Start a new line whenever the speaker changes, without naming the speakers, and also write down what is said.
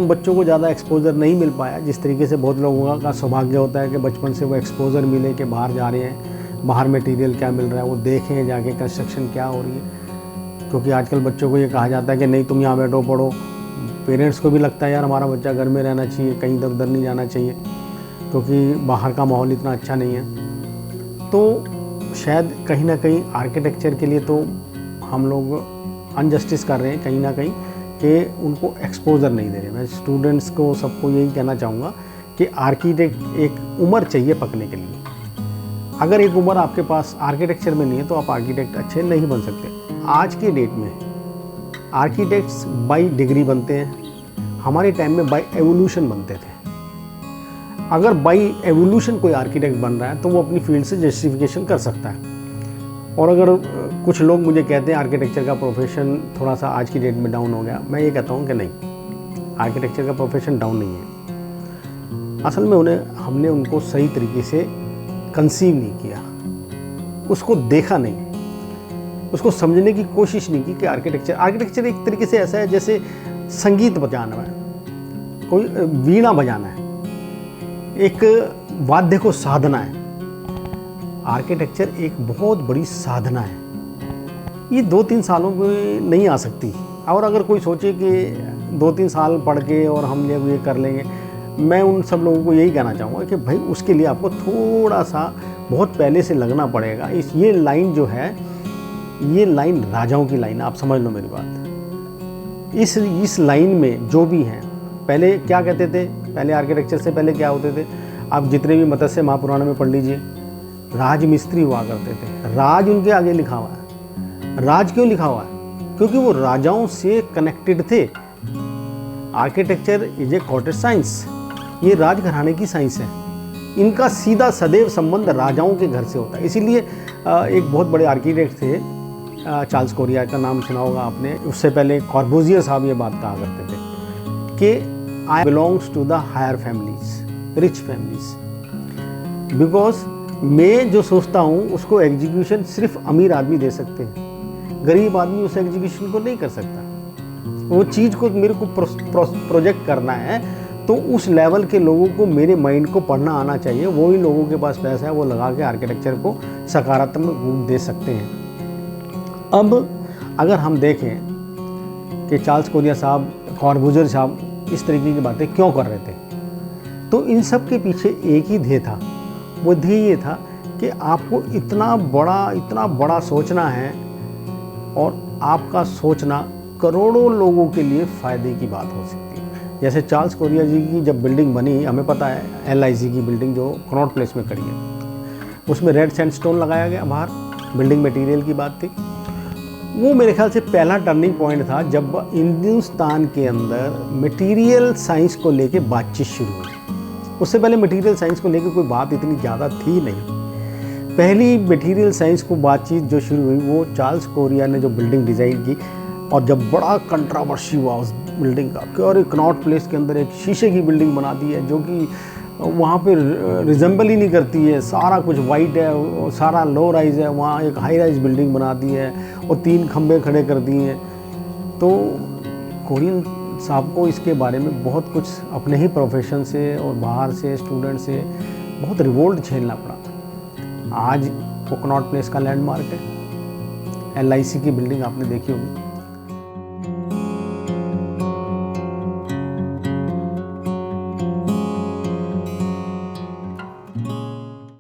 उन बच्चों को ज़्यादा एक्सपोजर नहीं मिल पाया जिस तरीके से बहुत लोगों का सौभाग्य होता है कि बचपन से वो एक्सपोजर मिले कि बाहर जा रहे हैं, बाहर मटेरियल क्या मिल रहा है, वो देखें जाके कंस्ट्रक्शन क्या हो रही है। क्योंकि आजकल बच्चों को ये कहा जाता है कि नहीं तुम यहाँ बैठो पढ़ो, पेरेंट्स को भी लगता है यार हमारा बच्चा घर में रहना चाहिए, कहीं इधर उधर नहीं जाना चाहिए क्योंकि बाहर का माहौल इतना अच्छा नहीं है। तो शायद कहीं ना कहीं आर्किटेक्चर के लिए तो हम लोग अनजस्टिस कर रहे हैं कहीं ना कहीं कि उनको एक्सपोजर नहीं दे रहे। मैं स्टूडेंट्स को सबको यही कहना चाहूँगा कि आर्किटेक्ट एक उम्र चाहिए पकने के लिए। अगर एक उम्र आपके पास आर्किटेक्चर में नहीं है तो आप आर्किटेक्ट अच्छे नहीं बन सकते। आज के डेट में आर्किटेक्ट्स बाय डिग्री बनते हैं, हमारे टाइम में बाय एवोल्यूशन बनते थे। अगर बाय एवोल्यूशन कोई आर्किटेक्ट बन रहा है तो वो अपनी फील्ड से जस्टिफिकेशन कर सकता है। और अगर कुछ लोग मुझे कहते हैं आर्किटेक्चर का प्रोफेशन थोड़ा सा आज की डेट में डाउन हो गया, मैं ये कहता हूँ कि नहीं, आर्किटेक्चर का प्रोफेशन डाउन नहीं है। असल में हमने उनको सही तरीके से कंसीव नहीं किया, उसको देखा नहीं, उसको समझने की कोशिश नहीं की कि आर्किटेक्चर एक तरीके से ऐसा है जैसे संगीत बजाना है, कोई वीणा बजाना है, एक वाद्य को साधना है। आर्किटेक्चर एक बहुत बड़ी साधना है, ये 2-3 सालों में नहीं आ सकती। और अगर कोई सोचे कि 2-3 साल पढ़ के और हम ये कर लेंगे, मैं उन सब लोगों को यही कहना चाहूँगा कि भाई उसके लिए आपको थोड़ा सा बहुत पहले से लगना पड़ेगा। ये लाइन जो है, ये लाइन राजाओं की लाइन है, आप समझ लो मेरी बात। इस लाइन में जो भी हैं, पहले क्या कहते थे, पहले आर्किटेक्चर से पहले क्या होते थे, आप जितने भी मत्स्य महापुराण में पढ़ लीजिए, राज मिस्त्री हुआ करते थे। राज उनके आगे लिखा हुआ है। राज क्यों लिखा हुआ है? क्योंकि वो राजाओं से कनेक्टेड थे। Architecture is a cottage science, ये राजघराने की साइंस है। इनका सीधा सदैव संबंध राजाओं के घर से होता है। इसीलिए एक बहुत बड़े आर्किटेक्ट थे, चार्ल्स कोरिया का नाम सुना होगा आपने। उससे पहले कॉर्बुजियर साहब ये बात कहा करते थे कि I belongs to the higher families, rich families, because मैं जो सोचता हूँ उसको एग्जीक्यूशन सिर्फ अमीर आदमी दे सकते हैं, गरीब आदमी उस एग्जीक्यूशन को नहीं कर सकता। वो चीज़ को मेरे को प्रोजेक्ट करना है तो उस लेवल के लोगों को मेरे माइंड को पढ़ना आना चाहिए। वही लोगों के पास पैसा है, वो लगा के आर्किटेक्चर को सकारात्मक रूप दे सकते हैं। अब अगर हम देखें कि चार्ल्स कोरिया साहब, कॉर्बुजियर साहब इस तरीके की बातें क्यों कर रहे थे, तो इन सब के पीछे एक ही ध्येय था। वो ध्येय ये था कि आपको इतना बड़ा सोचना है और आपका सोचना करोड़ों लोगों के लिए फ़ायदे की बात हो सकती है। जैसे चार्ल्स कोरिया जी की जब बिल्डिंग बनी, हमें पता है LIC की बिल्डिंग जो कनॉट प्लेस में खड़ी है, उसमें रेड सैंडस्टोन लगाया गया बाहर, बिल्डिंग मटेरियल की बात थी। वो मेरे ख्याल से पहला टर्निंग पॉइंट था जब हिंदुस्तान के अंदर मटेरियल साइंस को लेके बातचीत शुरू हुई। उससे पहले मटेरियल साइंस को लेके कोई बात इतनी ज़्यादा थी नहीं। पहली मटेरियल साइंस को बातचीत जो शुरू हुई वो चार्ल्स कोरिया ने जो बिल्डिंग डिज़ाइन की, और जब बड़ा कंट्रोवर्सी हुआ उस बिल्डिंग का कि और कनॉट प्लेस के अंदर एक शीशे की बिल्डिंग बना दी है जो कि वहाँ पे रिजेंबल ही नहीं करती है, सारा कुछ वाइट है, सारा लो राइज है, वहाँ एक हाई राइज बिल्डिंग बना दी है और 3 खंबे खड़े कर दिए हैं। तो कोरियन साहब को इसके बारे में बहुत कुछ अपने ही प्रोफेशन से और बाहर से स्टूडेंट से बहुत रिवोल्ट झेलना पड़ा। आज वो कनॉट प्लेस का लैंडमार्क है। LIC की बिल्डिंग आपने देखी होगी।